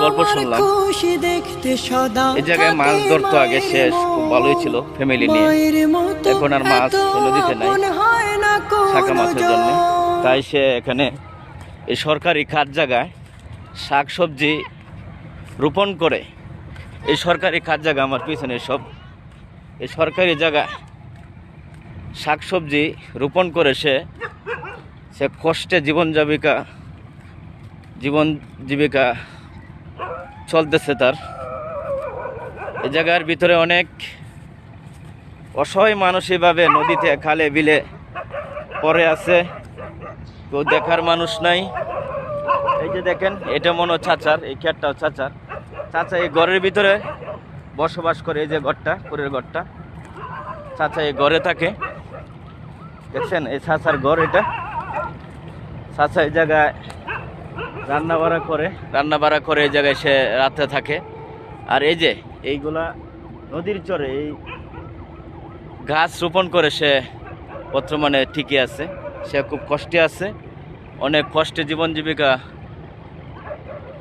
গল্প শুনলাম। এই জায়গায় মাছ ধরতো আগে, শেষ খুব ভালোই ছিল ফ্যামিলি নিয়ে। এখন আর মাছ নদীতে নাই শাকা মাছের জন্য, তাই সে এখানে এই সরকারি খাত জায়গায় শাক সবজি রোপণ করে। এই সরকারি খাত জায়গা আমার পিছনে সব এই সরকারি জায়গায় শাক সবজি রোপণ করে সে কষ্টে জীবন জীবিকা চলতেছে তার। এই জায়গার ভিতরে অনেক অসহায় মানুষ এভাবে নদীতে খালে বিলে পড়ে আছে, কেউ দেখার মানুষ নাই। এই যে দেখেন, এটা মনে হয় চাচার, এই ক্ষেতটাও চাচা এই ঘরের ভিতরে বসবাস করে। এই যে ঘরটা, পুরের ঘরটা, চাচা এই ঘরে থাকে, দেখছেন এই চাচার ঘর এটা। চাচা এই জায়গায় রান্না বাড়া করে এই জায়গায় সে রাতে থাকে। আর এই যে এইগুলা নদীর চরে এই গাছ রোপণ করে সে বর্তমানে ঠিকই আছে। সে খুব কষ্টে আছে, অনেক কষ্টে জীবন জীবিকা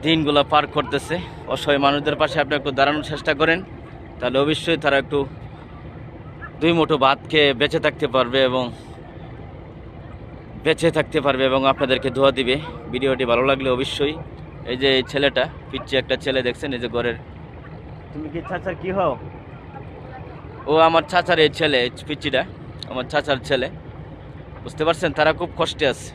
দিনগুলো পার করতেছে। অসহায় মানুষদের পাশে আপনি একটু দাঁড়ানোর চেষ্টা করেন, তাহলে অবশ্যই তারা একটু দুই মুঠো ভাত খেয়ে বেঁচে থাকতে পারবে এবং আপনাদেরকে দোয়া দিবে। ভিডিওটি ভালো লাগলে অবশ্যই, এই যে এই ছেলেটা পিচ্ছি একটা ছেলে দেখছেন, এই যে ঘরের, তুমি কি চাচার কি হও? ও আমার চাচার এই ছেলে, পিচ্চিটা আমার চাচার ছেলে, বুঝতে পারছেন? তারা খুব কষ্টে আছে।